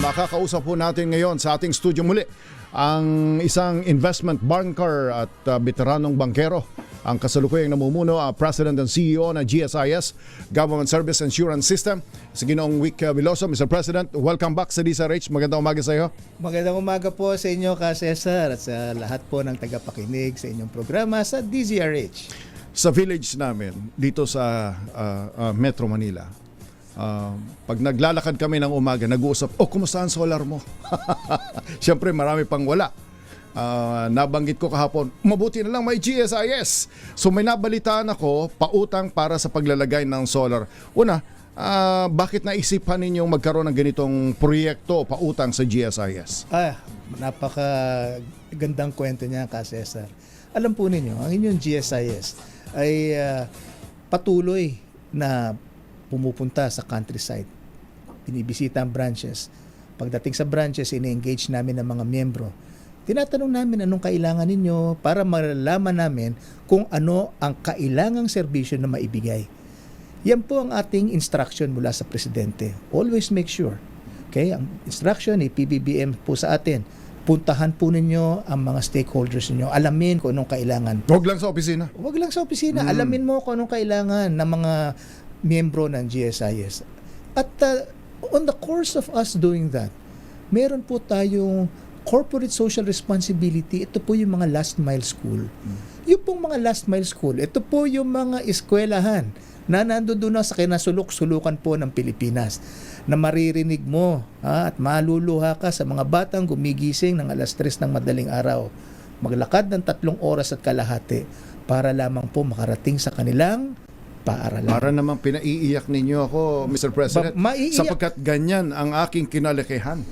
Makakausap po natin ngayon sa ating studio muli ang isang investment banker at veteranong bankero, ang kasalukuyang namumuno, President and CEO ng GSIS, Government Service Insurance System, si Ginoong Vic Veloso. Mr. President, welcome back sa DZRH. Magandang umaga sa iyo. Magandang umaga po sa inyo, Ka Cesar, at sa lahat po ng tagapakinig sa inyong programa sa DZRH. Sa village namin, dito sa Metro Manila, pag naglalakad kami ng umaga, nag-uusap, kumusta ang solar mo? Siyempre, marami pang wala. Nabanggit ko kahapon, mabuti na lang may GSIS. So may nabalitaan ako, pautang para sa paglalagay ng solar. Una, bakit naisipan ninyong magkaroon ng ganitong proyekto, pautang sa GSIS? Napaka gandang kwento niya, Ka Cesar. Alam po ninyo, ang inyong GSIS ay patuloy na pumupunta sa countryside. Binibisita ang branches. Pagdating sa branches, ini-engage namin ang mga miyembro. Tinatanong namin anong kailangan ninyo para malalaman namin kung ano ang kailangang serbisyo na maibigay. Yan po ang ating instruction mula sa Presidente. Always make sure. Okay? Ang instruction ni PBBM po sa atin. Puntahan po ninyo ang mga stakeholders ninyo. Alamin kung anong kailangan. Huwag lang sa opisina. Huwag lang sa opisina. Alamin mo kung anong kailangan ng mga miyembro ng GSIS. At on the course of us doing that, meron po tayong corporate social responsibility. Ito po yung mga last mile school. Yung pong mga last mile school, ito po yung mga eskwelahan na nandoon na sa kinasulok-sulukan po ng Pilipinas, na maririnig mo at maluluha ka sa mga batang gumigising ng alas 3 ng madaling araw, maglakad ng 3 oras at kalahati para lamang po makarating sa kanilang paaralan. Para naman pinaiiyak ninyo ako, Mr. President, sapagkat ganyan ang aking kinalakihan.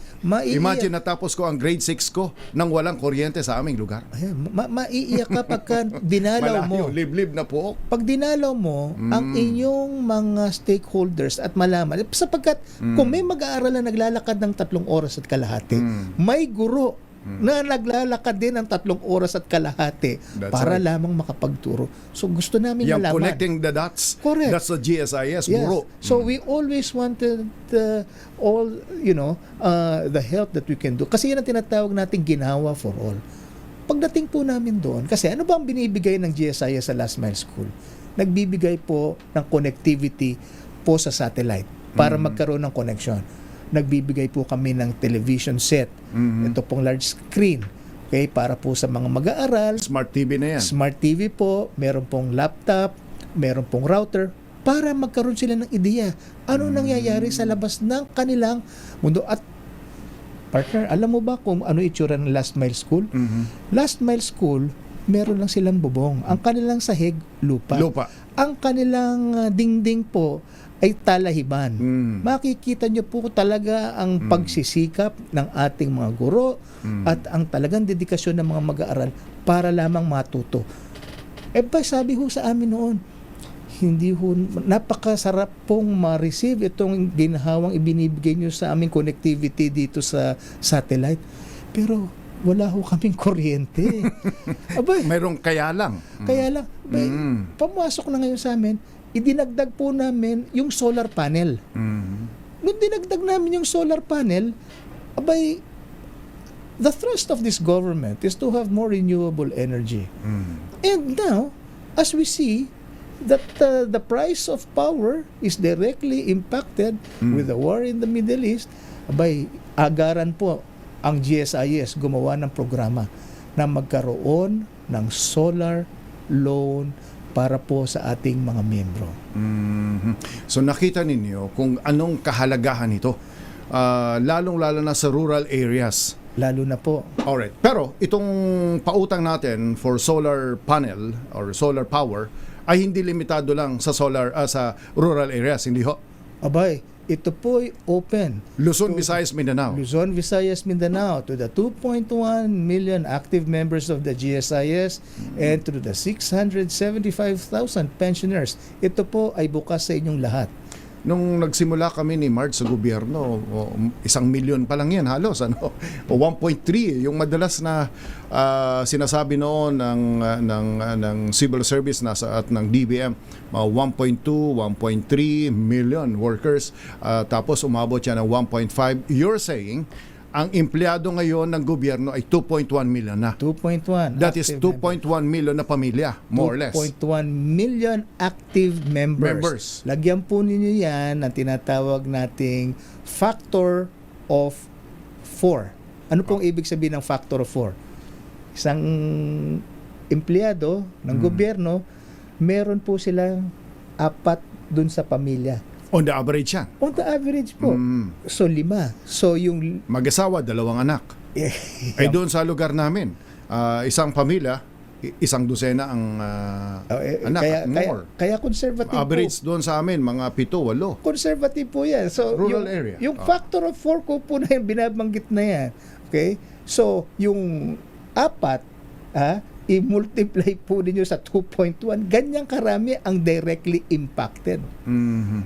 Imagine natapos ko ang grade 6 ko nang walang kuryente sa aming lugar. Maiiyak ka pagka dinalaw mo. Malayo, liblib na po. Pag dinalaw mo ang inyong mga stakeholders at malaman, sapagkat kung may mag-aaral na naglalakad ng 3 oras at kalahati, may guro na naglalakad din ng 3 oras at kalahati para lamang makapagturo. So gusto namin malaman. Connecting the dots. Correct. That's the GSIS, yes. guro. So we always wanted the help that we can do. Kasi yan ang tinatawag nating ginawa for all. Pagdating po namin doon, kasi ano ba ang binibigay ng GSIS sa Last Mile School? Nagbibigay po ng connectivity po sa satellite para magkaroon ng connection. Nagbibigay po kami ng television set. Ito pong large screen. Okay, para po sa mga mag-aaral. Smart TV na yan. Smart TV po, meron pong laptop, meron pong router, para magkaroon sila ng ideya. Ano nangyayari sa labas ng kanilang mundo? At partner, alam mo ba kung ano itsura ng Last Mile School? Last Mile School, meron lang silang bubong. Ang kanilang sahig, lupa. Ang kanilang dingding po ay talahiban. Makikita nyo po talaga ang pagsisikap ng ating mga guro at ang talagang dedikasyon ng mga mag-aaral para lamang matuto. Sabi ho sa amin noon, hindi ho, napakasarap pong ma-receive itong ginhawang ibinibigay nyo sa aming connectivity dito sa satellite. Pero wala ho kaming kuryente. Mayroong kaya lang. Pamasok na ngayon sa amin, idinagdag po namin yung solar panel. Nung dinagdag namin yung solar panel, the thrust of this government is to have more renewable energy. And now, as we see that the price of power is directly impacted with the war in the Middle East, agaran po ang GSIS gumawa ng programa na magkaroon ng solar loan para po sa ating mga miyembro. So nakita ninyo kung anong kahalagahan ito, lalong-lalo na sa rural areas. Lalo na po. Alright. Pero itong pautang natin for solar panel or solar power ay hindi limitado lang sa sa rural areas, hindi ho? Ito po ay open. Luzon, Visayas, Mindanao. Luzon, Visayas, Mindanao, to the 2.1 million active members of the GSIS and to the 675,000 pensioners. Ito po ay bukas sa inyong lahat. nung nagsimula kami ni Marge sa gobyerno, 1,000,000 pa lang yan halos, ano? O 1.3, yung madalas na sinasabi noon ng civil service at ng DBM, mga 1.2, 1.3 million workers, tapos umabot yan ng 1.5. You're saying ang empleyado ngayon ng gobyerno ay 2.1 million na. 2.1. That is 2.1 million na pamilya, more or less. 2.1 million active members. Lagyan po ninyo yan ng tinatawag nating factor of 4. Ano pong ibig sabihin ng factor of 4? Isang empleyado ng gobyerno, meron po silang 4 dun sa pamilya. On the average yan. On the average po. So 5. So yung Mag-asawa, 2 anak. Ay doon sa lugar namin, isang pamilya, isang dosena ang anak, more. Kaya conservative Average po. doon sa amin, mga 7, 8. Conservative po yan. So Rural yung, area. Yung factor of 4 ko po na yung binabanggit na yan. Okay? So yung 4, i-multiply po ninyo sa 2.1, ganyang karami ang directly impacted.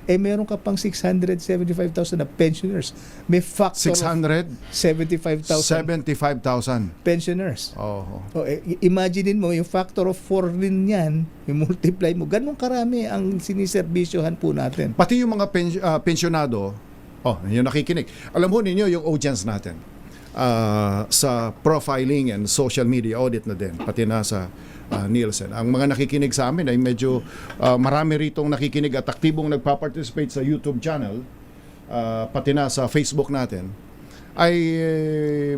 Meron ka pang 675,000 na pensioners. May factor of 75,000 75,000. pensioners. Oh. Imaginein mo, yung factor of 4 rin yan, i-multiply mo, ganun karami ang siniserbisyohan po natin. Pati yung mga pensyonado, yung nakikinig. Alam mo ninyo yung audience natin. Sa profiling and social media audit na din, pati na sa Nielsen. Ang mga nakikinig sa amin ay medyo marami ritong nakikinig at aktibong nagpa-participate sa YouTube channel, pati na sa Facebook natin, ay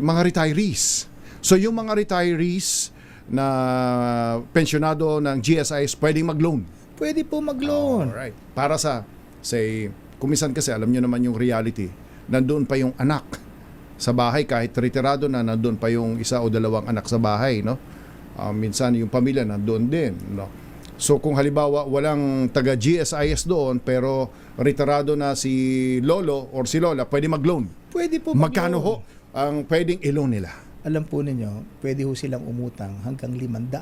mga retirees. So yung mga retirees na pensyonado ng GSIS pwedeng mag-loan. Pwede po mag-loan. Alright. Para sa, say, kumisan kasi alam nyo naman yung reality, nandoon pa yung anak sa bahay, kahit retirado na, nandoon pa yung 1 o 2 anak sa bahay, no? Minsan yung pamilya nandoon din, no? So kung halimbawa walang taga GSIS doon pero retirado na si lolo or si lola, pwede mag-loan. Pwede po mag-loan. Magkano ho ang pwedeng i-loan nila? Alam po ninyo, pwede ho silang umutang hanggang 500,000,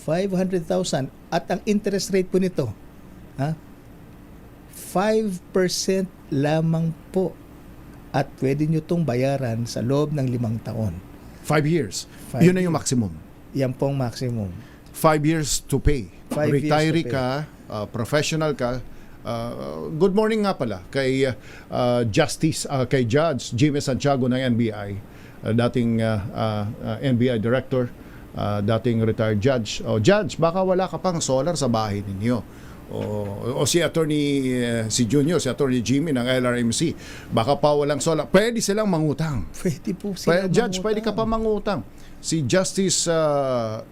500,000, at ang interest rate po nito, 5% lamang po. At pwede nyo itong bayaran sa loob ng 5 taon. 5 years. 5 Yun na yung maximum. Yan pong maximum. 5 years to pay. 5 years Retiree to pay. ka, professional ka. Good morning nga pala kay kay Judge Jimmy Santiago ng NBI, dating NBI director, dating retired judge. Judge, baka wala ka pang solar sa bahay ninyo. O si attorney si Junior, si attorney Jimmy ng LRMC, baka pa walang solar, pwede silang mangutang. Pwede po silang Judge, pwede ka pa mangutang. Si Justice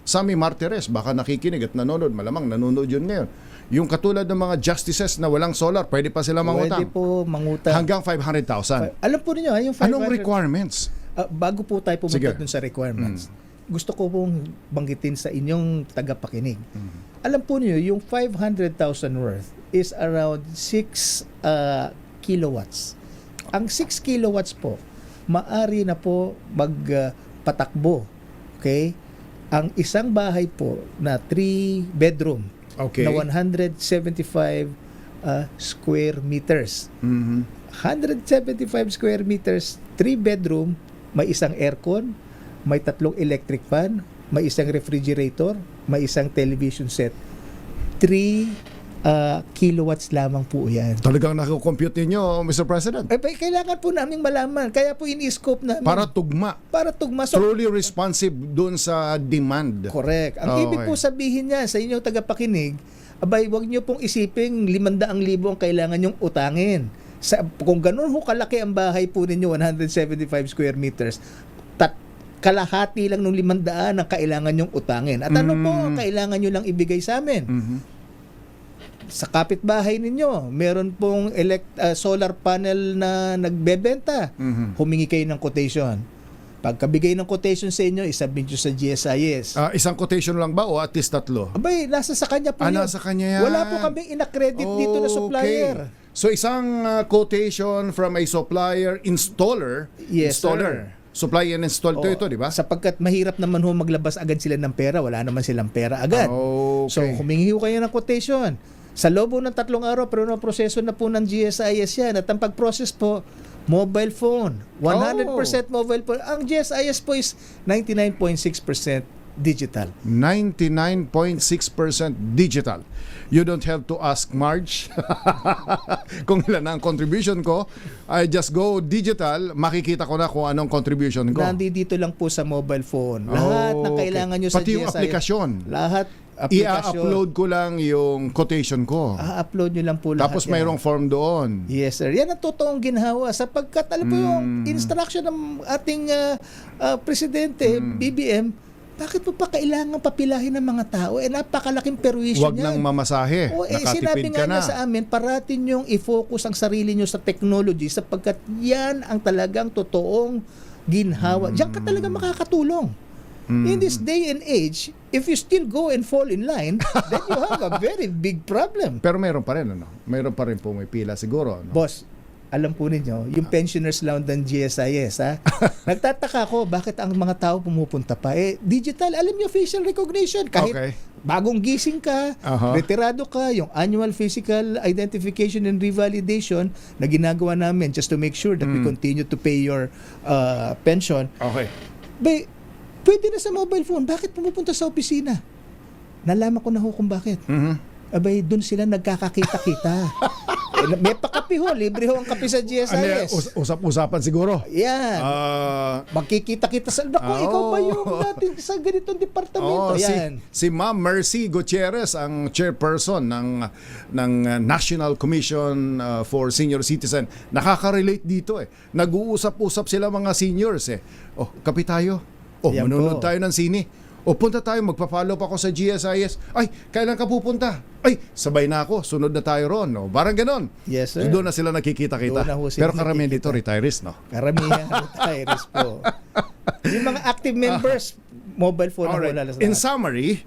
Sammy Martires, baka nakikinig at nanonood, malamang nanonood yun ngayon. Yung katulad ng mga justices na walang solar, pwede pa silang mangutang. Pwede po mangutang. Hanggang 500,000. Alam po niyo, yung 500... Anong requirements? Bago po tayo pumunta Sige. dun sa requirements, gusto ko pong banggitin sa inyong tagapakinig. Alam po niyo, yung 500,000 worth is around 6 kilowatts. Ang 6 kilowatts po, maari na po magpatakbo. Okay? Ang isang bahay po na 3 bedroom Okay. na 175 square meters. 175 square meters, 3 bedroom, may isang aircon, may 3 electric fan, may isang refrigerator, may isang television set. 3 kilowatts lamang po yan. Talagang nakukompute ninyo, Mr. President. Kailangan po naming malaman. Kaya po ini-scope namin. Para tugma. Para tugma. So, Truly responsive dun sa demand. correct. Ang ibig po sabihin niya sa inyong tagapakinig, abay, wag niyo pong isiping 500,000 ang kailangan nyong utangin. Kung ganun ho kalaki ang bahay po ninyo, 175 square meters, kalahati lang ng 500 ang kailangan nyong utangin. At ano po ang kailangan nyo lang ibigay sa amin? Sa kapitbahay ninyo, meron pong solar panel na nagbebenta. Humingi kayo ng quotation. Pagkabigay ng quotation sa inyo, isubmit nyo sa GSIS. Isang quotation lang ba o at least 3? Abay, nasa sa kanya po yun. Nasa kanya yan. Wala po kaming inaccredit dito na supplier. Okay. So isang quotation from a supplier, installer, Yes, installer. sir. Supply and install ito, di ba? Sapagkat mahirap naman ho maglabas agad sila ng pera. Wala naman silang pera agad. Okay. So, humingi ho kayo ng quotation. Sa loob po ng 3 araw, pero proseso na po ng GSIS yan. At ang pag-process po, mobile phone. 100% mobile phone. Ang GSIS po is 99.6% digital. 99.6% digital. You don't have to ask Marge kung ilan ang contribution ko. I just go digital, makikita ko na kung anong contribution ko. Nandito lang po sa mobile phone. Lahat ng kailangan nyo sa Pati GSIS. yung aplikasyon. Lahat aplikasyon. I-upload ko lang yung quotation ko. upload nyo lang po lahat. Tapos yan. mayroong form doon. Yes, sir. Yan ang totoong ginhawa sapagkat alam po yung instruction ng ating presidente, BBM, bakit mo pa kailangan papilahin ng mga tao? Napakalaking perwisyon Huwag yan. nang mamasahe. Sinabi Nakatipid nga ka na. niya sa amin, parating yung i-focus ang sarili nyo sa technology sapagkat yan ang talagang totoong ginhawa. Diyan ka talaga makakatulong. In this day and age, if you still go and fall in line, then you have a very big problem. Pero mayroon pa rin, ano? Mayroon pa rin po may pila siguro. Ano? Boss, alam po ninyo, yung pensioners lounge ng GSIS, ha? Nagtataka ako, bakit ang mga tao pumupunta pa? Digital, alam niyo, facial recognition. Kahit Okay. bagong gising ka, retirado ka, yung annual physical identification and revalidation na ginagawa namin just to make sure that we continue to pay your pension. Okay. Pwede na sa mobile phone. Bakit pumupunta sa opisina? Nalaman ko na ho kung bakit. Abay, doon sila nagkakakita-kita. May pakapi ho, libre ho ang kape sa GSIS. Usap-usapan siguro. Yan. Magkikita-kita sa... Naku, ikaw ba yung natin sa ganitong departamento? Yan. Si Ma'am Mercy Gutierrez, ang chairperson ng National Commission for Senior Citizen. Nakaka-relate dito eh. Nag-uusap-usap sila mga seniors eh. Kape tayo. Yan Manunod po. tayo ng sine. Punta tayo, magpa-follow pa ako sa GSIS. Ay, kailan ka pupunta? Ay, sabay na ako, sunod na tayo ron. Parang ganon. Yes, sir. So, doon na sila nakikita-kita. Doon na ho sila Pero karamihan nakikita. dito, retirees, no? Karamihan retirees po. Yung mga active members, mobile phone Alright. ang wala In summary,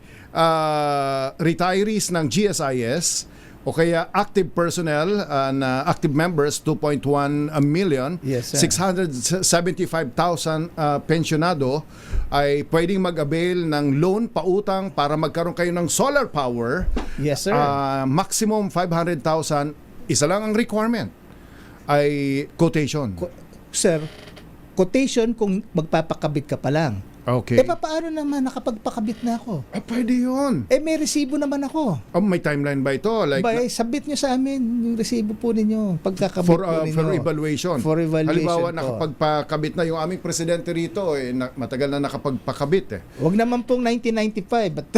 retirees ng GSIS o kaya active personnel na active members 2.1 million, Yes, sir. 675,000 pensionado ay pwedeng mag-avail ng loan pautang para magkaroon kayo ng solar power. Yes, sir. Maximum 500,000. Isa lang ang requirement ay quotation. Sir, quotation kung magpapakabit ka pa lang. Okay. Paano naman nakapagpakabit na ako? Pwede yun. May resibo naman ako. May timeline ba ito? Like, Sabit nyo sa amin yung resibo po ninyo. Pagkakabit po ninyo. for evaluation. For evaluation Halimbawa, po. nakapagpakabit na yung aming presidente rito, matagal na nakapagpakabit eh. Huwag naman pong 1995. But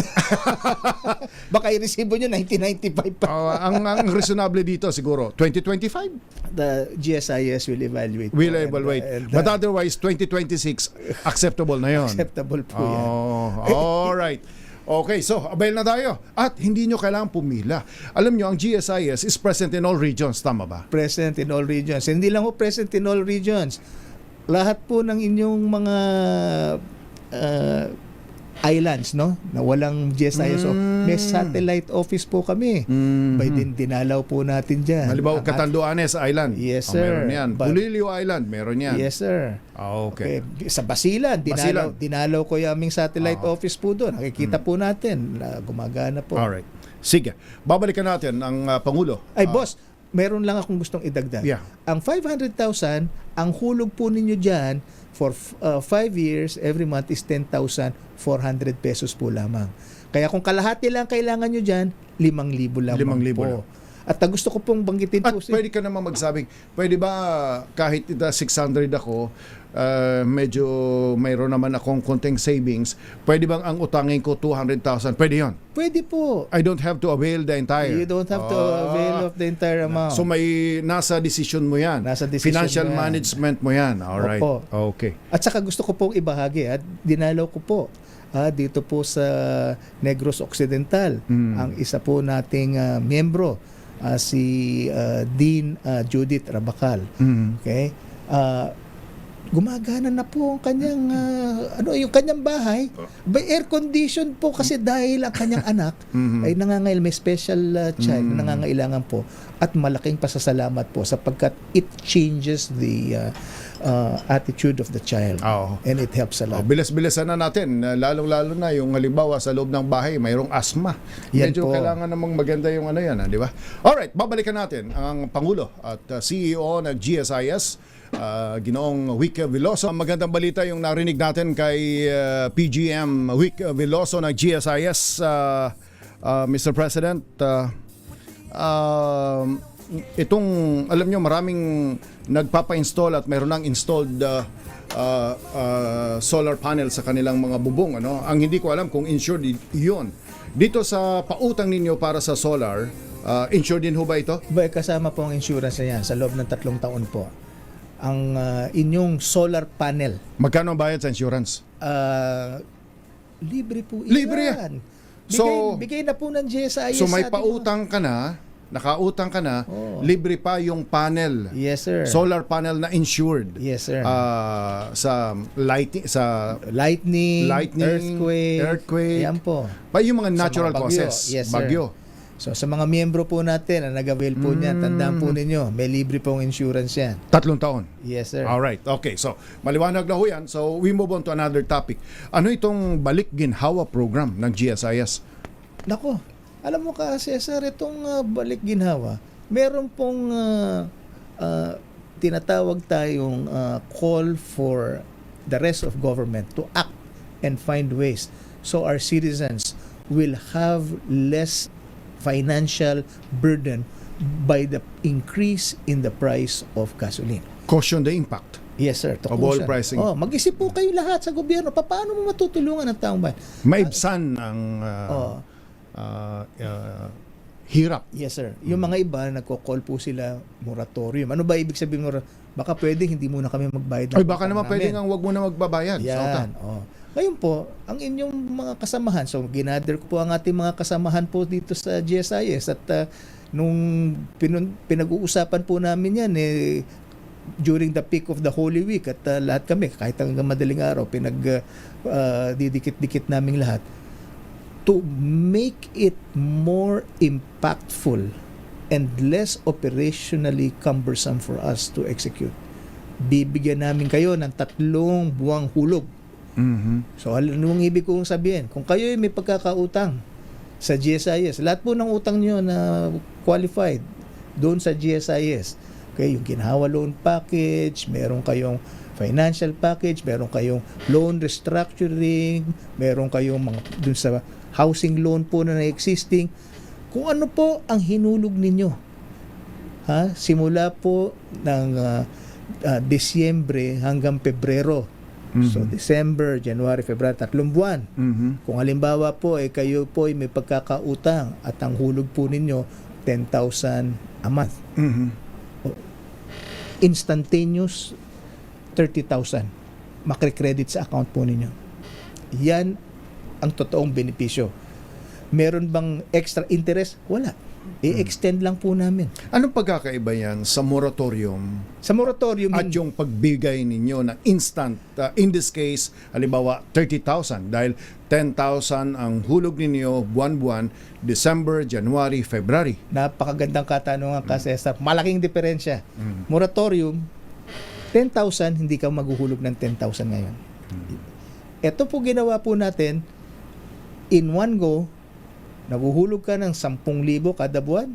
baka i-resibo nyo 1995 pa. Ang reasonable dito siguro, 2025? The GSIS will evaluate. We'll po. evaluate. And, But otherwise, 2026, acceptable na yun. acceptable po yan. Alright. Okay, so avail na tayo. At hindi nyo kailangan pumila. Alam nyo, ang GSIS is present in all regions. Tama ba? Present in all regions. Hindi lang po present in all regions. Lahat po ng inyong mga islands, no? Na walang GSIS. So, may satellite office po kami. Dinalaw po natin dyan. Halimbawa, Catanduanes Island. Yes, sir. Meron yan. Bulilio Island, meron yan. Yes, sir. Okay. Sa Basilan, dinalaw ko yung aming satellite office po doon. Nakikita po natin na gumagana po. Alright. Sige. Babalikan natin ang Pangulo. Boss, meron lang akong gustong idagdag. Yeah. Ang 500,000, ang hulog po ninyo dyan for 5 years, every month is 10,400 pesos po lamang. Kaya kung kalahati lang kailangan nyo dyan, 5,000 lamang 5,000 po. lang. At gusto ko pong banggitin At po pwede ka naman magsabing, pwede ba kahit 600 ako, medyo mayroon naman akong konting savings, pwede bang ang utangin ko 200,000? Pwede yon. Pwede po. I don't have to avail the entire. You don't have to avail of the entire amount. So may nasa decision mo yan. Nasa decision Financial mo yan. management mo yan. Alright. Opo. Okay. At saka gusto ko pong ibahagi at dinalaw ko po dito po sa Negros Occidental ang isa po nating miyembro si Dean Judith Rabacal. Okay? Gumagana na po ang kanyang yung kanyang bahay. By air condition po kasi dahil ang kanyang anak ay may special child na nangangailangan po at malaking pasasalamat po sapagkat it changes the attitude of the child. Oo. And it helps a lot. Bilis-bilisan na natin, lalong-lalo na yung halimbawa sa loob ng bahay, mayroong asthma. Yan Medyo po. kailangan namang maganda yung ano yan, di ba? Alright, babalikan natin ang Pangulo at CEO ng GSIS, Ginoong Wick Veloso. Magandang balita yung narinig natin kay PGM Wick Veloso ng GSIS, Mr. President. Itong, alam nyo, maraming nagpapa-install at mayroon nang installed solar panel sa kanilang mga bubong. Ano? Ang hindi ko alam kung insured yun. Dito sa pautang ninyo para sa solar, insured din ho ba ito? Kasama po ang insurance na yan sa loob ng 3 taon po. Ang inyong solar panel, Magkano ang bayad sa insurance? libre po yan. Libre yan. Bigay na po ng GSIS. So may sa ating pautang ka na, nakautang ka na, Oo. libre pa yung panel. Yes, sir. Solar panel na insured. Yes, sir. Sa lighting, sa Lightning, earthquake. Yan po. pa yung mga natural mga bagyo. causes. Yes, sir. Bagyo. So sa mga miyembro po natin na nag-avail po niyan, tandaan po ninyo, may libre pong insurance yan. 3 taon. Yes, sir. Alright, okay. So, maliwanag na ho yan. So, we move on to another topic. Ano itong Balik Ginhawa program ng GSIS? Nako, alam mo ka, Cesar, itong Balik Ginhawa, meron pong tinatawag tayong call for the rest of government to act and find ways so our citizens will have less financial burden by the increase in the price of gasoline. Caution the impact. Yes, sir. Of oil pricing. Mag-isip po kayo lahat sa gobyerno. Paano mo matutulungan ang taong bayan? Maibsan ang hirap. Yes, sir. Yung mga iba, nagko-call po sila moratorium. Ano ba ibig sabihin baka pwedeng hindi muna kami magbayad. Ay, baka naman pwede nga wag mo na magbabayad. Sa utang. Yan. Ngayon po, ang inyong mga kasamahan, so ginather ko po ang ating mga kasamahan po dito sa GSIS at nung pinag-uusapan po namin yan, during the peak of the Holy Week at lahat kami, kahit hanggang madaling araw, didikit-dikit naming lahat, to make it more impactful and less operationally cumbersome for us to execute. Bibigyan namin kayo ng 3 buwang hulog. Mhm. So, anong ibig kong sabihin? Kung kayo may pagkakautang sa GSIS, lahat po ng utang nyo na qualified doon sa GSIS, okay, yung Ginhawa loan package, meron kayong financial package, meron kayong loan restructuring, meron kayong mga doon sa housing loan po na existing, kung ano po ang hinulog ninyo. Simula po ng Disyembre hanggang Pebrero. So, December, January, February, 3 buwan. Mhm. Kung halimbawa po, kayo po ay may pagkakautang at ang hulog po ninyo, 10,000 a month. Mhm. Instantaneous, 30,000. Makre-credit sa account po ninyo. Yan ang totoong benepisyo. Meron bang extra interest? Wala. I-extend lang po namin. Anong pagkakaiba yan sa moratorium Sa moratorium, at yung pagbigay ninyo ng instant, in this case, halimbawa 30,000 dahil 10,000 ang hulog ninyo buwan-buwan, December, January, February. napakagandang katanungan ka, Cesar. Malaking diferensya. Moratorium, 10,000, hindi ka maghuhulog ng 10,000 ngayon. Ito po ginawa po natin, in one go, naguhulog ka ng 10,000 kada buwan,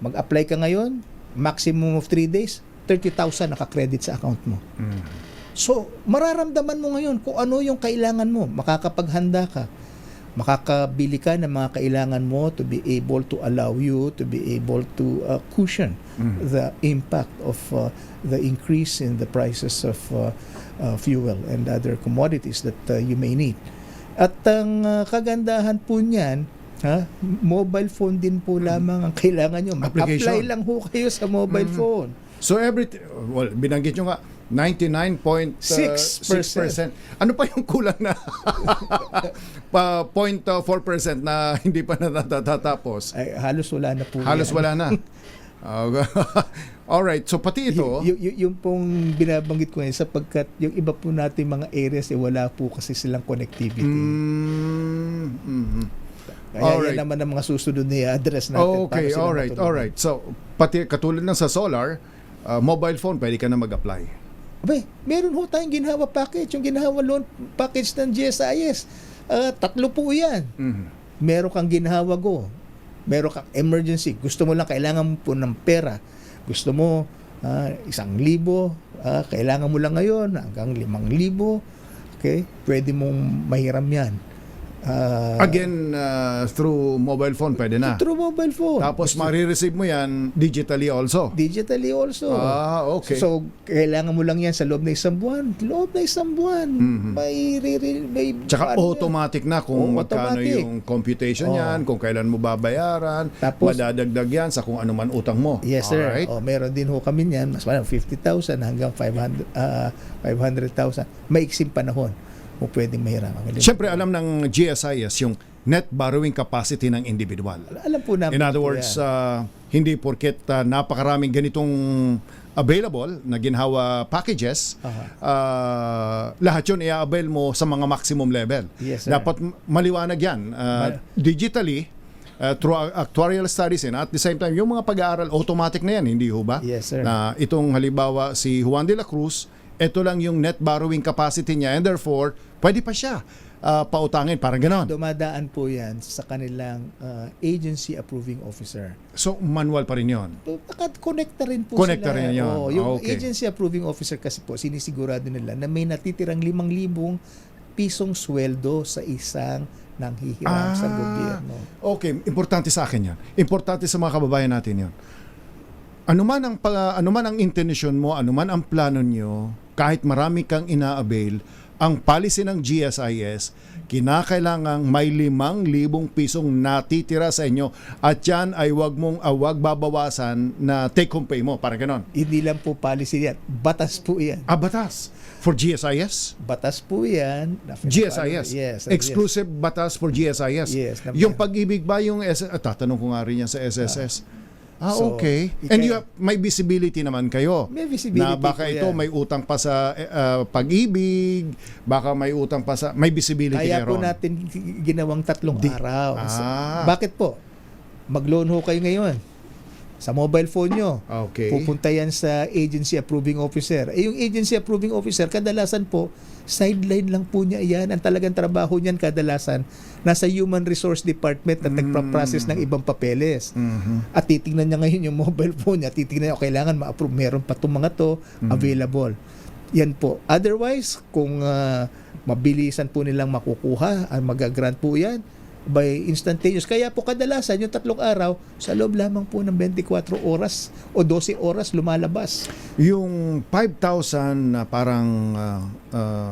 mag-apply ka ngayon, maximum of 3 days, 30,000 naka-credit sa account mo. So, mararamdaman mo ngayon kung ano yung kailangan mo. Makakapaghanda ka. Makakabili ka ng mga kailangan mo to be able to allow you to be able to cushion the impact of the increase in the prices of fuel and other commodities that you may need. At ang kagandahan po niyan, mobile phone din po lamang ang kailangan nyo. Mag-apply Application. lang ho kayo sa mobile phone. So binanggit nyo nga 99.6%. Ano pa yung kulang na 0.4% na hindi pa natatapos? Ay, halos wala na po. Halos yan. wala na. Alright, so pati ito, Yung pong binabanggit ko ngayon sapagkat yung iba po natin mga areas wala po kasi silang connectivity. Kaya Alright. yan naman ang mga susunod na i-address natin. okay, para sila alright. So, pati katulad ng sa solar, mobile phone, pwede ka na mag-apply. Abay, meron ho tayong ginhawa package, yung ginhawa loan package ng GSIS. 3 po yan. Mhm. Meron kang ginhawa go. Meron kang emergency. Gusto mo lang, kailangan mo po ng pera. Gusto mo 1,000, kailangan mo lang ngayon hanggang 5,000. Okay? Pwede mong mahiram yan. Again, through mobile phone, pwede na. Through mobile phone. Tapos marireceive mo yan digitally also. Digitally also. Okay. So, kailangan mo lang yan sa loob na 1 buwan. Loob na 1 buwan. Mhm. May Tsaka ano automatic na kung magkano automatic. yung computation yan, kung kailan mo babayaran, Tapos- madadagdag yan sa kung ano man utang mo. Yes, sir. Alright? Meron din ho kami niyan. Mas parang 50,000 hanggang 500,000. Maiksing panahon o pwedeng mahiram. Siyempre, alam ng GSIS yung net borrowing capacity ng individual. Alam po namin. In other po words, yan. hindi porket napakaraming ganitong available na ginhawa packages, lahat yun i-avail mo sa mga maximum level. Yes, sir. Dapat maliwanag yan. Digitally, through actuarial studies and at the same time, yung mga pag-aaral, automatic na yan, hindi ho ba? Yes, sir. Na itong halimbawa si Juan de la Cruz, ito lang yung net borrowing capacity niya and therefore, pwede pa siya pautangin, parang ganon. Dumadaan po yan sa kanilang agency approving officer. So, manual pa rin yun. Naka-connect na rin po Connect sila. na rin yun. Oo, yung Okay. agency approving officer kasi po, sinisigurado nila na may natitirang 5,000 pisong sweldo sa isang nanghihiram sa gobyerno. Okay, importante sa akin yan. Importante sa mga kababayan natin yan. Ano man ang intention mo, ano man ang plano nyo, kahit marami kang ina-avail, ang policy ng GSIS, kinakailangang may 5,000 pisong natitira sa inyo at yan ay wag babawasan na take home pay mo, parang ganon. Hindi lang po policy yan. Batas po yan. Batas for GSIS? Batas po yan. GSIS. Yes. Exclusive batas for GSIS. Yes. Yung pag-ibig ba yung tatanong ko nga rin yan sa SSS. So, okay. And may visibility naman kayo. May visibility na baka po ito yan. may utang pa sa pag-ibig, baka may utang pa sa may visibility Kaya kayo po ron. natin ginawang 3 araw. Ah. Bakit po? Mag-loan ho kayo ngayon sa mobile phone nyo. Okay. Pupunta yan sa agency approving officer. Yung agency approving officer, kadalasan po, sideline lang po niya yan. Ang talagang trabaho niyan kadalasan, nasa human resource department na nagpa-process ng ibang papeles. Mhm. At titingnan niya ngayon yung mobile phone niya, titingnan niya, kailangan ma-approve, meron pa itong mga to available. Yan po. Otherwise, kung mabilisan po nilang makukuha, mag-grant po yan, by instantaneous. Kaya po kadalasan yung 3 araw, sa loob lamang po ng 24 oras o 12 oras lumalabas. Yung 5,000 na parang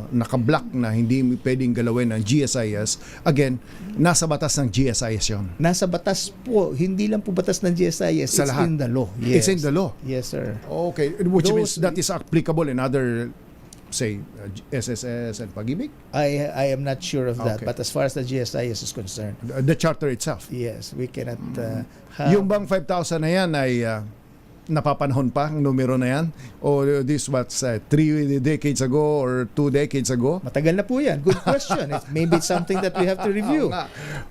naka-block na hindi pwedeng galawin ng GSIS, again, nasa batas ng GSIS yun. Nasa batas po, hindi lang po batas ng GSIS, Sa it's lahat. in the law. It's in the law. Yes, sir. Okay, which means Those- that is applicable in other, say, SSS and Pag-ibig? I am not sure of that, Okay. but as far as the GSIS is concerned, The charter itself. yes, we cannot have... Yung bang 5,000 na yan ay napapanahon pa ang numero na yan? O this what's 3 decades ago or 2 decades ago? Matagal na po yan. Good question. Maybe it's something that we have to review.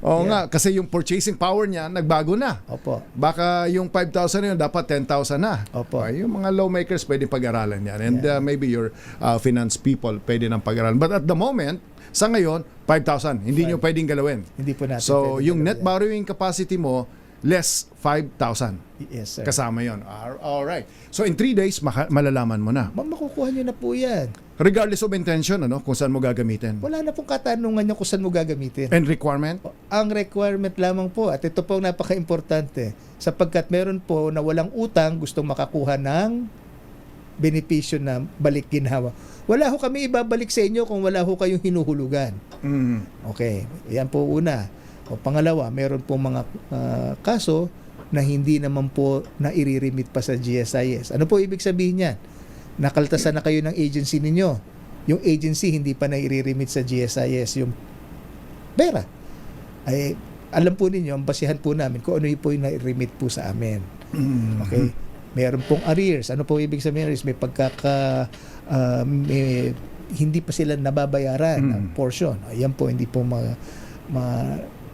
Oo nga, kasi yung purchasing power niya nagbago na. Opo. Baka yung 5,000 na yun, dapat 10,000 na. Opo. Yung mga lawmakers pwede pag-aralan yan. And maybe your finance people pwede nang pag-aralan. But at the moment, sa ngayon, 5,000. Hindi nyo pwedeng galawin. Hindi po natin So, pwede yung gawin net yan. borrowing capacity mo, less 5,000. Yes, sir. Kasama yon. Alright. So, in 3 days, malalaman mo na. Makukuha nyo na po yan. Regardless of intention, kung saan mo gagamitin. Wala na pong katanungan nyo kung saan mo gagamitin. And requirement? Ang requirement lamang po, at ito po napaka-importante, sapagkat meron po na walang utang, gustong makakuha ng benepisyo na balik ginhawa. Wala ho kami ibabalik sa inyo kung wala ho kayong hinuhulugan. Mm. Okay, yan po una. O pangalawa, meron po mga kaso na hindi naman po na i-remit pa sa GSIS. Ano po ibig sabihin niyan? Nakaltasan na kayo ng agency ninyo. Yung agency hindi pa na i-remit sa GSIS yung pera. Ay, alam po ninyo, ang basihan po namin kung ano po yung na-remit po sa amin. Okay? Meron pong arrears. Ano po ibig sabihin arrears? May hindi pa sila nababayaran ng portion. Ayan po, hindi po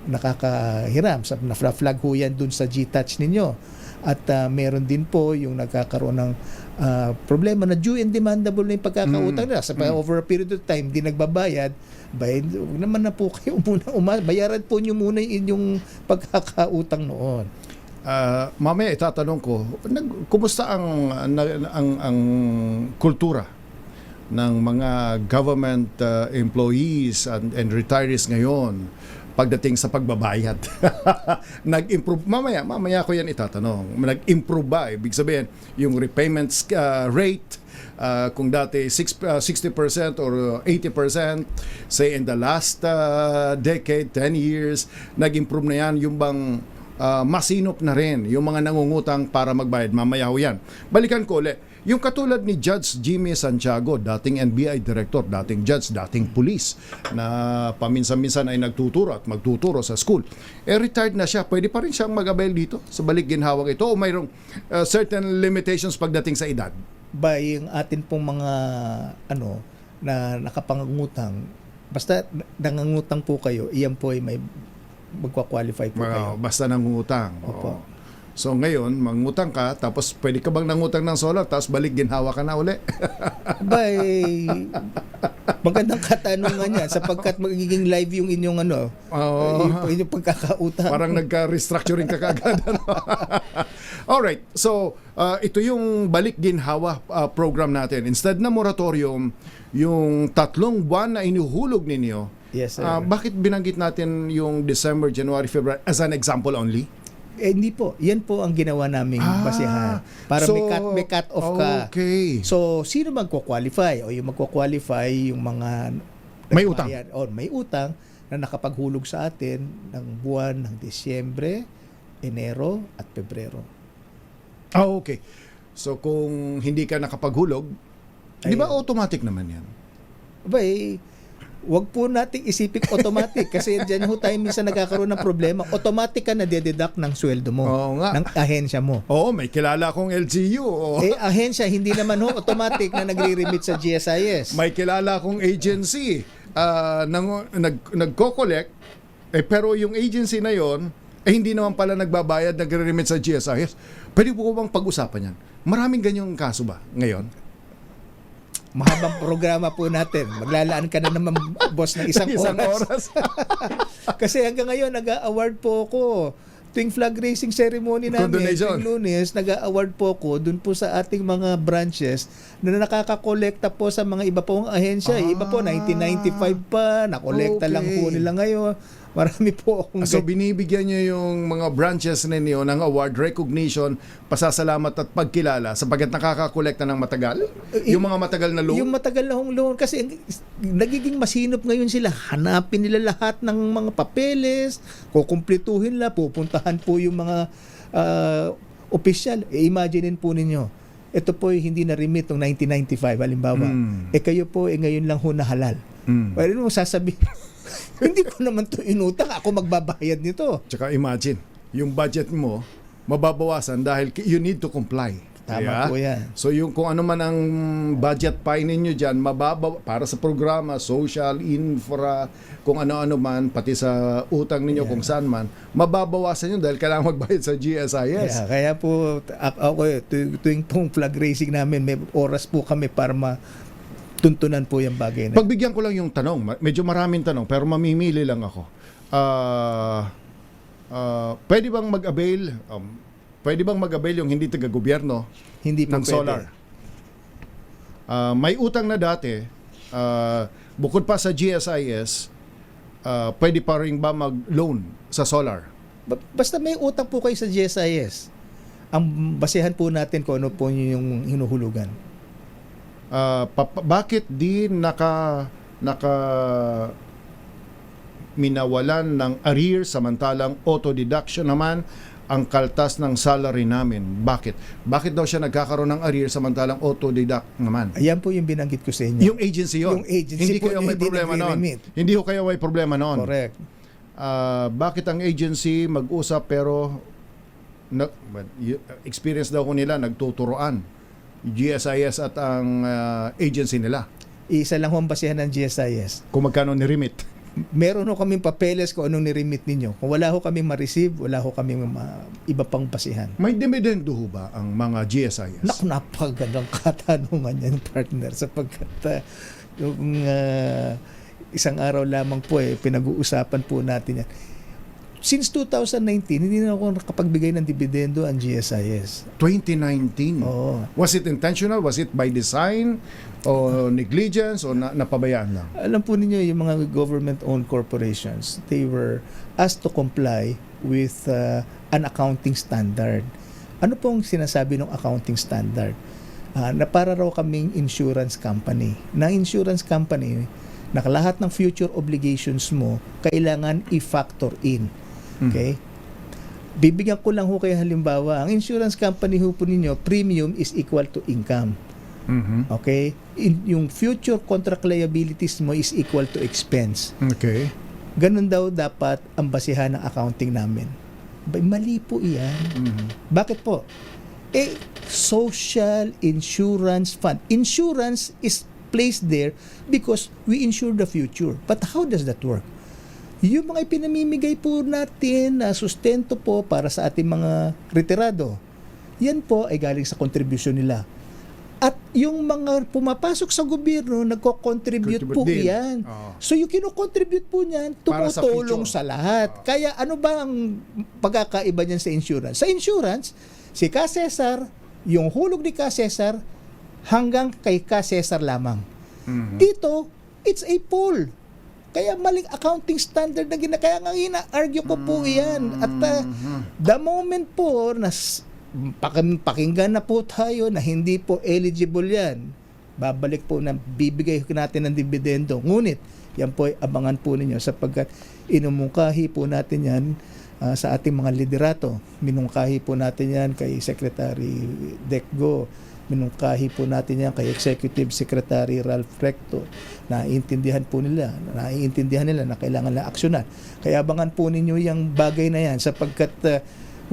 nakakahiram. Na-flag ho yan dun sa GTouch ninyo. At meron din po yung nagkakaroon ng problema na due and demandable na yung pagkakautang nila. Sa over a period of time, di nagbabayad, bayad, huwag naman na po kayo muna bayaran po nyo muna yung inyong pagkakautang noon. Mamaya itatanong ko, kumusta ang kultura ng mga government employees and retirees ngayon pagdating sa pagbabayad? Nag-improve, mamaya ko yan itatanong. Nag-improve ba? Ibig sabihin, yung repayments rate, kung dati 60% or 80%, say in the last decade, 10 years, nag-improve na yan. Yung bang masinop na rin yung mga nangungutang para magbayad. Mamaya ho yan. Balikan ko ulit. Yung katulad ni Judge Jimmy Santiago, dating NBI Director, dating judge, dating police, na paminsan-minsan ay nagtuturo at magtuturo sa school. Retired na siya. Pwede pa rin siyang mag-avail dito sa balik ginhawang ito o mayroong certain limitations pagdating sa edad? By yung atin pong mga na nakapangungutang, basta nangungutang po kayo, iyan po ay may magkwa-qualify po kayo. Basta nangungutang. Opo. Oo. So ngayon, mangutang ka, tapos pwede ka bang nangutang ng solar, tapos balik ginhawa ka na uli? Magandang katanungan yan sapagkat magiging live yung inyong inyong pagkakautang. Parang nagka-restructuring ka kagad. Alright, so ito yung balik ginhawa program natin. Instead na moratorium, yung 3 buwan na inuhulog ninyo, yes, sir. bakit binanggit natin yung December, January, February as an example only? Hindi po. Yan po ang ginawa naming basihan. Para so, may cut off ka. Okay. So, sino magko-qualify? O yung magko-qualify, yung mga May utang. O may utang na nakapaghulog sa atin ng buwan ng Disyembre, Enero at Pebrero. Okay. So, kung hindi ka nakapaghulog, di ba automatic naman yan? Wag po nating isipin automatic kasi dyan ho tayo minsan nagkakaroon ng problema. Automatic ka na deduct ng sweldo mo, Oo nga. ng ahensya mo. Oo, may kilala akong LGU. Ahensya, hindi naman ho automatic na nagre-remit sa GSIS. May kilala akong agency nagko-collect, pero yung agency na yon hindi naman pala nagbabayad, nagre-remit sa GSIS. Pwede po bang pag-usapan yan? Maraming ganyang kaso ba ngayon? Mahabang programa po natin. Maglalaan ka na naman, boss, ng isang oras. Kasi hanggang ngayon, nag-award po ako. Tuwing flag raising ceremony namin, tuwing Lunes, nag-award po ako dun po sa ating mga branches na nakakakolekta po sa mga iba pong ahensya. Iba po, 1995 pa, nakolekta lang po nila ngayon. Marami po akong... So binibigyan nyo yung mga branches ninyo ng award, recognition, pasasalamat at pagkilala sapagkat nakakakolekta ng matagal? Yung mga matagal na loan? Yung matagal na loan kasi nagiging masinop ngayon sila. Hanapin nila lahat ng mga papeles, kukumplituhin nila, pupuntahan po yung mga opisyal. Imaginein po ninyo, ito po hindi na-remit ng 1995, halimbawa. Kayo po ngayon lang ho na halal. Pwede mo sasabihin, hindi ko naman to inutang, ako magbabayad nito. Tsaka imagine, yung budget mo mababawasan dahil you need to comply. Tama po yan. So yung kung ano man ang budget pie ninyo dyan, para sa programa, social, infra, kung ano-ano man, pati sa utang ninyo kung saan man, mababawasan yun dahil kailangan magbayad sa GSIS. Kaya po, ako, tuwing pong flag raising namin, may oras po kami para tuntunan po yung bagay na. Pagbigyan ko lang yung tanong, medyo maraming tanong, pero mamimili lang ako. Pwede bang mag-avail yung hindi taga-gobyerno hindi ng pwede. solar? May utang na dati, bukod pa sa GSIS, pwede pa rin ba mag-loan sa solar? Basta may utang po kayo sa GSIS. Ang basehan po natin kung ano po yung hinuhulugan. Bakit di minawalan ng arrear samantalang auto-deduction naman ang kaltas ng salary namin? Bakit daw siya nagkakaroon ng arrear samantalang auto-deduct naman? Ayan po yung binanggit ko sa inyo. Yung agency yun. Yung agency hindi po kayo may problema noon. Hindi ko kayo may problema noon. Correct. Bakit ang agency mag-usap pero experience daw ko nila nagtuturoan GSIS at ang agency nila? Isa lang ho ang basehan ng GSIS. Kung magkano ni-remit? meron ho kaming papeles kung anong niremit ninyo. Kung wala ho kaming ma-receive, wala ho kaming iba pang basihan. May dividendo ho ba ang mga GSIS? Naku, napakagandang katanungan yan, partner, sapagkat yung isang araw lamang po pinag-uusapan po natin yan. Since 2019, hindi na ako nakapagbigay ng dividendo ang GSIS. 2019? Oo. Was it intentional? Was it by design? O negligence? O napabayaan lang? Alam po ninyo, yung mga government-owned corporations, they were asked to comply with an accounting standard. Ano pong sinasabi ng accounting standard? Na para raw kaming insurance company. Na insurance company, na lahat ng future obligations mo, kailangan i-factor in. Okay? Bibigyan ko lang ho kayo halimbawa, ang insurance company ho po ninyo, premium is equal to income. Okay? Yung future contract liabilities mo is equal to expense. Okay. Ganun daw dapat ang basihan ng accounting namin. Mali po iyan. Bakit po? Social Insurance Fund. Insurance is placed there because we insure the future. But how does that work? Yung mga ipinamimigay po natin na sustento po para sa ating mga retirado, yan po ay galing sa contribution nila. At yung mga pumapasok sa gobyerno, nagko-contribute po din. yan. Oh. So yung kino-contribute po niyan, Para sa tumutulong future. sa lahat. Kaya ano ba ang pagkakaiba niyan sa insurance? Sa insurance, si Ka Cesar, yung hulog ni Ka Cesar, hanggang kay Ka Cesar lamang. Dito, it's a pool. Kaya maling accounting standard na kaya nga ina-argue ko po yan. At the moment po na pakinggan na po tayo na hindi po eligible yan, babalik po na bibigay natin ng dividendo. Ngunit, yan po ay abangan po ninyo sapagkat inumungkahi po natin yan sa ating mga liderato. Minungkahi po natin yan kay Secretary Decgo. Minungkahi po natin yan kay Executive Secretary Ralph Recto. Naiintindihan nila na kailangan na aksyonan. Kaya abangan po ninyo yung bagay na yan sapagkat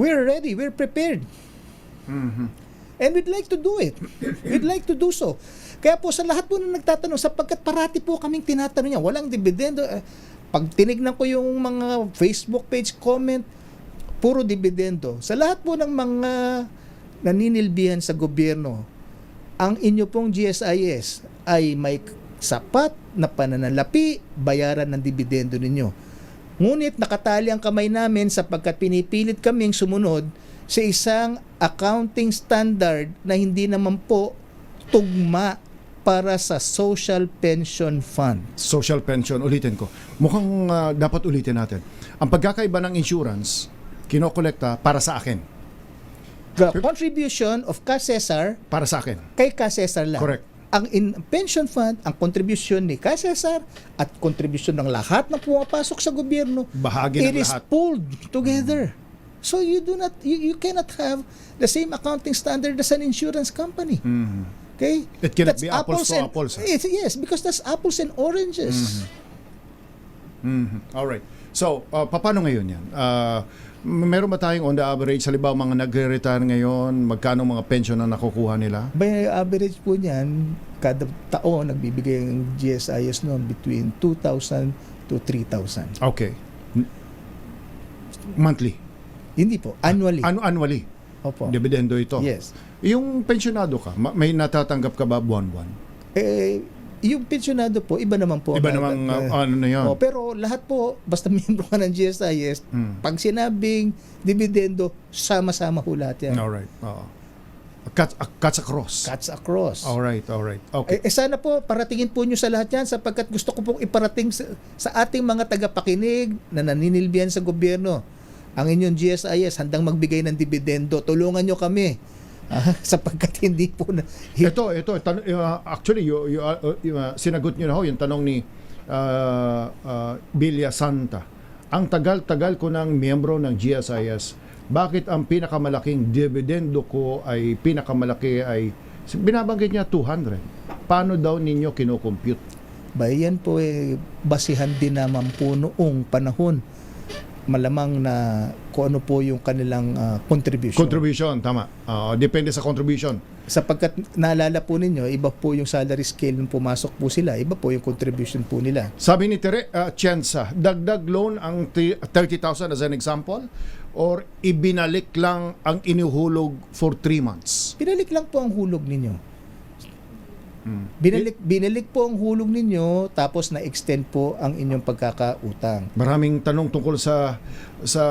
we're ready, we're prepared. And we'd like to do it. We'd like to do so. Kaya po sa lahat po na nagtatanong, sapagkat parati po kaming tinatanong niya, walang dividendo. Pag tinignan ko yung mga Facebook page comment, puro dividendo. Sa lahat po ng mga naninilbihan sa gobyerno, ang inyo pong GSIS ay may sapat na pananalapi, bayaran ng dividendo ninyo. Ngunit nakatali ang kamay namin sapagkat pinipilit kaming sumunod sa isang accounting standard na hindi naman po tugma para sa Social Pension Fund. Social pension, ulitin ko. Mukhang dapat ulitin natin. Ang pagkakaiba ng insurance, kinokolekta para sa akin. The contribution of Ka Cesar Para sa akin. kay Ka Cesar lang. Correct. Ang pension fund, ang contribution ni Ka Cesar at contribution ng lahat ng pumapasok sa gobyerno, Bahagi it ng is lahat. pulled together. So you cannot have the same accounting standard as an insurance company. Okay? It cannot be apples to apples. Yes, because that's apples and oranges. Alright. So, paano ngayon yan? Meron ba tayong on the average, halimbawa mga nagre-retire ngayon, magkano mga pension na nakukuha nila? By average po niyan, kada taon nagbibigay ang GSIS noon between 2,000 to 3,000. Okay. Monthly? Hindi po, annually. Annually? Opo. Dividendo ito? Yes. Yung pensionado ka, may natatanggap ka ba buwan-buwan? Yung pensionado po, iba naman po. Iba namang ano na yan? Pero lahat po, basta miyembro ka ng GSIS, pag sinabing dividendo, sama-sama ho lahat yan. Alright. Cuts across. Cuts across. Alright. Okay. Sana po, paratingin po nyo sa lahat yan sapagkat gusto ko pong iparating sa ating mga tagapakinig na naninilbihan sa gobyerno. Ang inyong GSIS, handang magbigay ng dividendo. Tulungan nyo kami. Sapagkat hindi po na... Ito, actually, sinagot nyo na ho yung tanong ni Bilya Santa. Ang tagal-tagal ko ng miyembro ng GSIS, bakit ang pinakamalaking dividendo ko ay binabanggit niya 200. Paano daw ninyo kinocompute? Yan po basihan din naman po noong panahon. Malamang na kung ano po yung kanilang contribution. Contribution, tama. Depende sa contribution. Sapagkat naalala po ninyo, iba po yung salary scale nung pumasok po sila, iba po yung contribution po nila. Sabi ni Tere Chienza, dagdag loan ang 30,000 as an example or ibinalik lang ang inuhulog for 3 months? Binalik lang po ang hulog ninyo. Binalik po ang hulog ninyo, tapos na-extend po ang inyong pagkakautang. Maraming tanong tungkol sa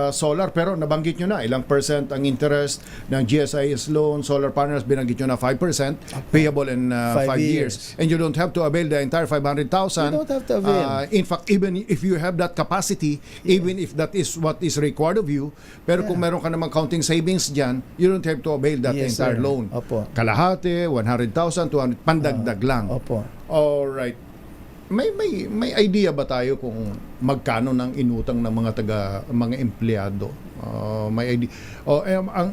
solar, pero nabanggit nyo na ilang percent ang interest ng GSIS loan. Solar partners, binanggit nyo na 5% payable in 5 years. And you don't have to avail the entire 500,000. You don't have to avail. In fact, even if you have that capacity, even if that is what is required of you, pero kung meron ka namang counting savings dyan, you don't have to avail that Yes, entire sir. loan. Opo. Kalahati, 100,000, 200, pandagdag lang. Opo. Alright. May idea ba tayo kung magkano ng inutang ng mga empleyado? May idea.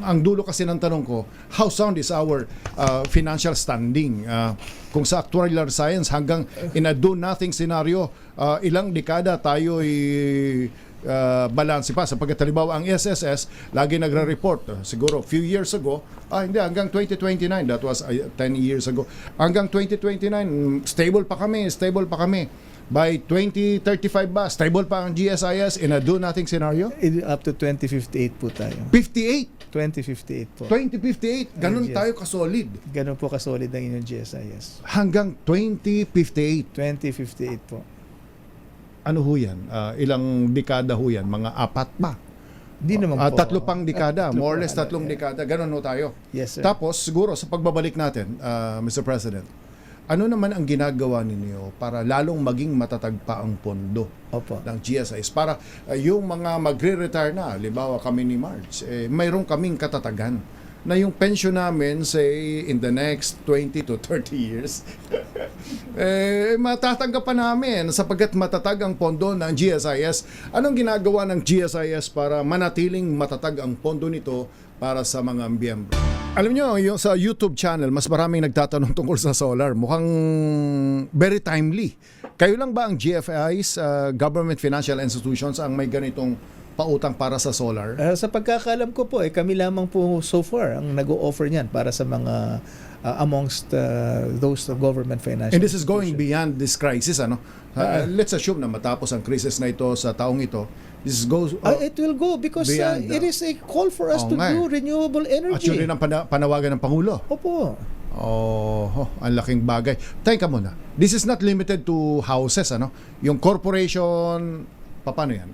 Ang dulo kasi ng tanong ko, how sound is our financial standing? Kung sa actuarial science hanggang in a do nothing scenario, ilang dekada tayo balanse pa sapagkat halimbawa ang SSS lagi nagre-report siguro few years ago hindi hanggang 2029, that was 10 years ago, hanggang 2029 stable pa kami by 2035 ba stable pa ang GSIS in a do nothing scenario? Up to 2058 po tayo. 58 2058 po. 2058 ganun Yes. tayo kasolid Ganun po kasolid ang inyong GSIS. hanggang 2058. 2058 po. Ano ho yan? Ilang dekada ho yan? Mga 4 pa? Hindi naman po. 3 pang dekada, Tatlo more or po, less 3 dekada. Ganun ho tayo. Yes, sir. Tapos siguro sa pagbabalik natin, Mr. President, ano naman ang ginagawa ninyo para lalong maging matatag pa ang pondo Opo. ng GSIS? Para yung mga magre-retire na, halimbawa kami ni Marge, mayroon kaming katatagan na yung pension namin, say, in the next 20 to 30 years, matatanggap pa namin sapagkat matatag ang pondo ng GSIS. Anong ginagawa ng GSIS para manatiling matatag ang pondo nito para sa mga miyembro? Alam nyo, yung sa YouTube channel, mas maraming nagtatanong tungkol sa solar. Mukhang very timely. Kayo lang ba ang GFIs, Government Financial Institutions, ang may ganitong pautang para sa solar? Sa pagkakalam ko po, kami lamang po so far ang nag-o-offer niyan para sa mga amongst those government financial And this is going institutions. beyond this crisis, ano? Let's assume na matapos ang crisis na ito sa taong ito, this goes It will go because beyond, it is a call for us Oo to nga do renewable at energy. yun rin ang panawagan ng Pangulo. Opo. Ang laking bagay. Teka muna. This is not limited to houses, ano? Yung corporation, paano yan?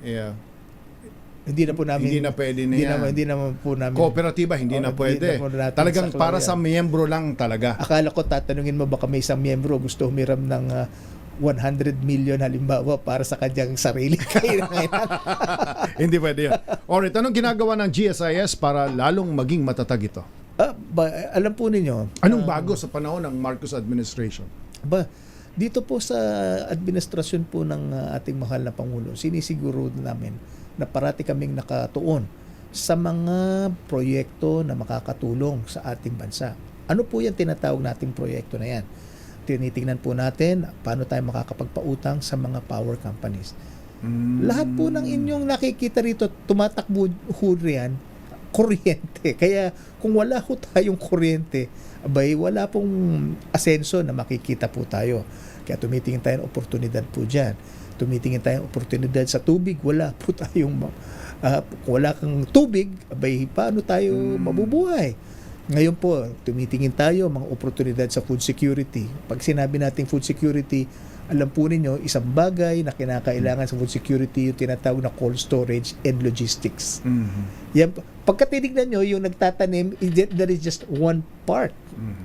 Hindi na po namin Hindi na pwede na yan. Hindi naman po namin. Kooperatiba, hindi na Hindi pwede. na po natin Talagang saklaw para yan. sa miyembro lang talaga. Akala ko tatanungin mo baka may isang miyembro gusto humiram ng 100 million halimbawa para sa kanyang sarili kailangan. Hindi pwede yun. Alright, anong ginagawa ng GSIS para lalong maging matatag ito? Alam po ninyo, Anong bago sa panahon ng Marcos administration? dito po sa administrasyon po ng ating mahal na Pangulo, sinisiguro namin na parati kaming nakatuon sa mga proyekto na makakatulong sa ating bansa. Ano po yan tinatawag nating proyekto na yan? Tinitingnan po natin paano tayo makakapagpautang sa mga power companies. Lahat po ng inyong nakikita rito, tumatakbo ho riyan, kuryente. Kaya kung wala ho tayong kuryente, abay wala pong asenso na makikita po tayo. Kaya tumitingin tayo ng oportunidad po dyan. Tumitingin tayo ng oportunidad sa tubig. Wala po tayong, kung wala kang tubig, abay paano tayo mabubuhay? Ngayon po, tumitingin tayo mga oportunidad sa food security. Pag sinabi nating food security, alam po ninyo, isang bagay na kinakailangan sa food security yung tinatawag na cold storage and logistics. Yan, pagka tinignan nyo, yung nagtatanim, that is just one part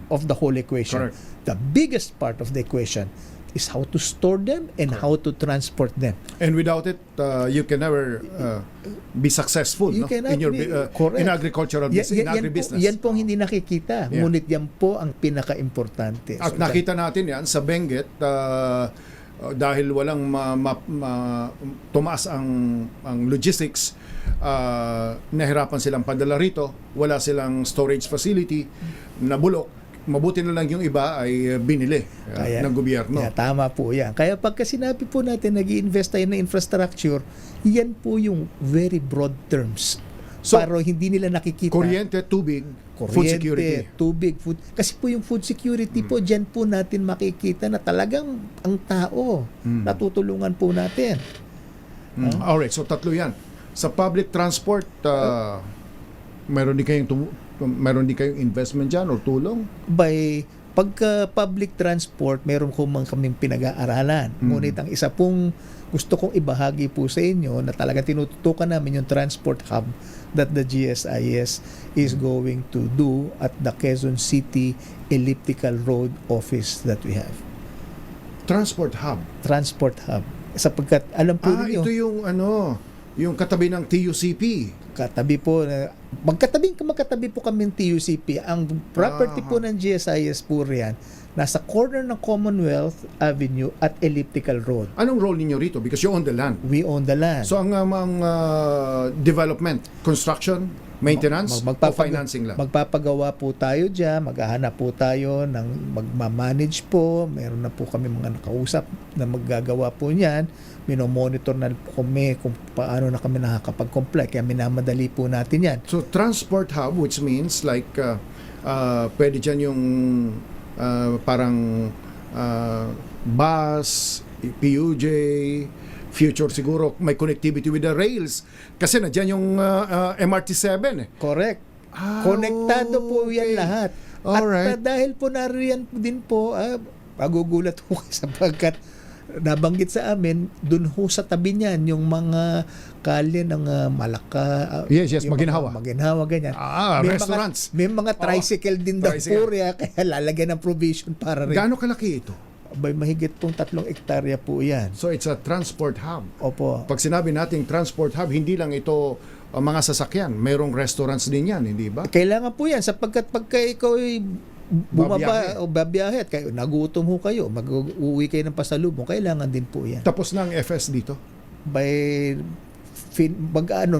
of the whole equation. Correct. The biggest part of the equation is how to store them and how to transport them. And without it, you can never be successful, You no? cannot in your be- in agricultural business, in agribusiness. Yan pong hindi nakikita. Yeah. Ngunit yan po ang pinaka-importante. At nakita natin yan sa Benguet, dahil walang tumaas ang logistics, nahirapan silang padala rito, wala silang storage facility, nabulok. Mabuti na lang yung iba ay binili ng gobyerno. Kaya tama po yan. Kaya pagka sinabi po natin nag-i-invest tayo na infrastructure, yan po yung very broad terms. So, para hindi nila nakikita. kuryente, tubig, food security. Tubig, food. Kasi po yung food security po, dyan po natin makikita na talagang ang tao, natutulungan po natin. Alright, so tatlo yan. Sa public transport, meron din kayong investment dyan or tulong? Pagka public transport, meron ko man kaming pinag-aaralan. Ngunit ang isa pong gusto kong ibahagi po sa inyo na talaga tinututukan namin yung transport hub that the GSIS is going to do at the Quezon City Elliptical Road office that we have. Transport hub. Transport hub. Sapagkat alam po ninyo, Ito yung katabi ng TUCP. katabi po, magkatabi po kami ng TUCP. Ang property po ng GSIS po riyan, nasa corner ng Commonwealth Avenue at Elliptical Road. Anong role ninyo rito? Because you own the land. We own the land. So ang development, construction, maintenance, o financing lang? Magpapagawa po tayo dyan, maghahanap po tayo ng magmamanage po, meron na po kami mga nakausap na maggagawa po niyan, minomonitor na po kami kung paano na kami nakakapag-comply, kaya minamadali po natin yan. So transport hub, which means like pwede dyan yung parang bus, PUJ, future siguro may connectivity with the rails kasi na dyan yung MRT7 eh. Correct. Ah, Konektado po yan okay. lahat. Alright. At dahil po nariyan din po, magugulat po kayo sapagkat nabanggit sa amin, dun ho sa tabi niyan, yung mga kalye ng Malacca. Yes, yung Maginhawa. mga Maginhawa, ganyan. May restaurants. May mga tricycle din daw tricycle. po riya, kaya lalagyan ng provision para rin. Gaano kalaki ito? May mahigit pong 3 hektarya po yan. So it's a transport hub. Opo. Pag sinabi nating transport hub, hindi lang ito mga sasakyan. Mayroong restaurants din yan, hindi ba? Kailangan po yan sapagkat pagka ikaw ay bumaba o babiyahe at kayo, nagutom ho kayo, mag-uwi kayo ng pasalubong, kailangan din po yan. Tapos na ang FS dito?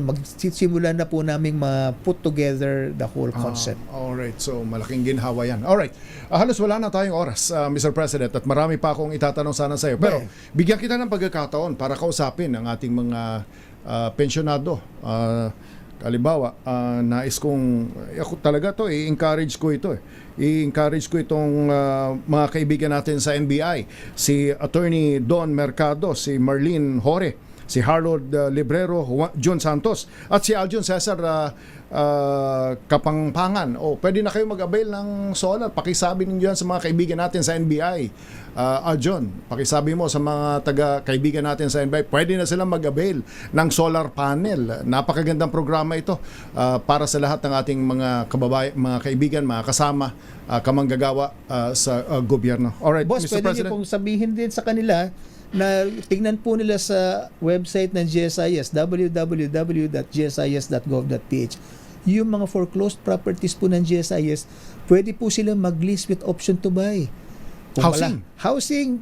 Magsisimula na po naming ma-put together the whole concept. Alright, so malaking ginhawa yan. Alright, halos wala na tayong oras, Mr. President, at marami pa akong itatanong sana sa iyo. Pero bigyan kita ng pagkakataon para kausapin ang ating mga pensyonado. Halimbawa, nais kong, ako talaga to, i-encourage ko ito. I-encourage ko itong mga kaibigan natin sa NBI. Si Attorney Don Mercado, si Marlene Hore, si Harold Librero, John Santos, at si Aljon Cesar Kapangpangan. Pwede na kayo mag-avail ng solar. Pakisabi ninyo yan sa mga kaibigan natin sa NBI. Aljon, pakisabi mo sa mga taga-kaibigan natin sa NBI, pwede na silang mag-avail ng solar panel. Napakagandang programa ito para sa lahat ng ating mga mga kaibigan, mga kasama, kamanggagawa sa gobyerno. Alright, Boss, Mr. pwede President. niyo pong sabihin din sa kanila na tingnan po nila sa website ng GSIS, www.gsis.gov.ph. Yung mga foreclosed properties po ng GSIS, pwede po silang mag-lease with option to buy. Housing.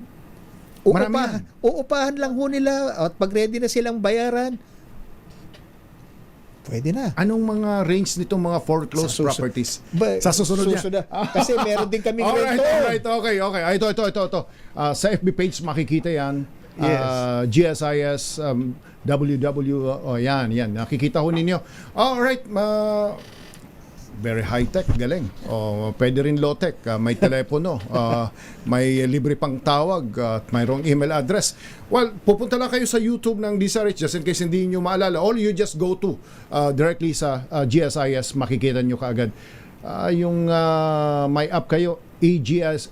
Uupahan lang ho nila at pag ready na silang bayaran, pwede na. Anong mga range nitong mga foreclosed properties? Sa susunod niya? Kasi meron din kaming rento. Alright, okay. Ito. Sa FB page makikita yan. Yes. GSIS, yan. Nakikita ho ninyo. Alright, very high-tech, galing. Pwede rin low-tech, may telepono, may libre pang tawag, at mayroong email address. Well, pupunta lang kayo sa YouTube ng DSRH just in case hindi nyo maalala. All you just go to directly sa GSIS, makikita nyo kaagad. Yung may app kayo, EGIS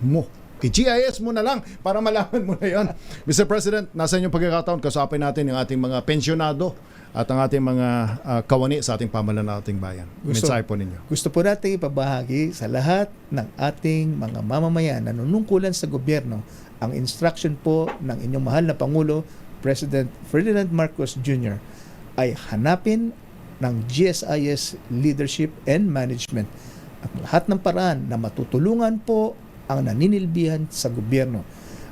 mo. I-GIS mo na lang para malaman mo na yon. Mr. President, nasa inyong pagkakataon, kasapin natin yung ating mga pensyonado at ang ating mga kawani sa ating pamalan ng ating bayan. Mensahe po ninyo. Gusto po natin ipabahagi sa lahat ng ating mga mamamayan na nanunungkulan sa gobyerno ang instruction po ng inyong mahal na Pangulo, President Ferdinand Marcos Jr. ay hanapin ng GSIS leadership and management at lahat ng paraan na matutulungan po ang naninilbihan sa gobyerno.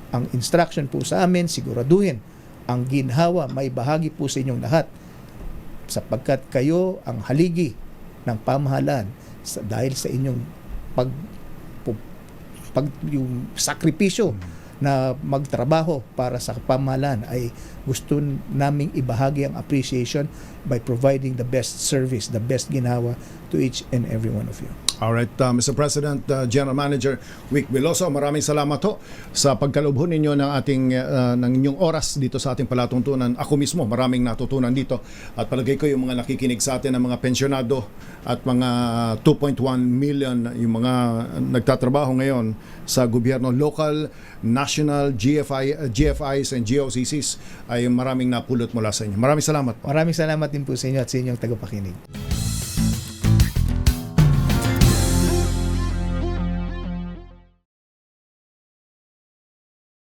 Ang instruction po sa amin, siguraduhin ang ginhawa may bahagi po sa inyong lahat sapagkat kayo ang haligi ng pamahalaan dahil sa inyong yung sakripisyo na magtrabaho para sa pamahalaan ay gusto naming ibahagi ang appreciation by providing the best service, the best ginawa to each and every one of you. Alright, Mr. President, General Manager Vic Veloso, maraming salamat ho sa pagkalubho ninyo ng ng inyong oras dito sa ating palatuntunan. Ako mismo, maraming natutunan dito at palagay ko yung mga nakikinig sa atin ng mga pensyonado at mga 2.1 million yung mga nagtatrabaho ngayon sa gobyerno, local, national, GFIs and GOCCs ay maraming napulot mula sa inyo. Maraming salamat po. Maraming salamat din po sa inyo at sa inyong tagapakinig.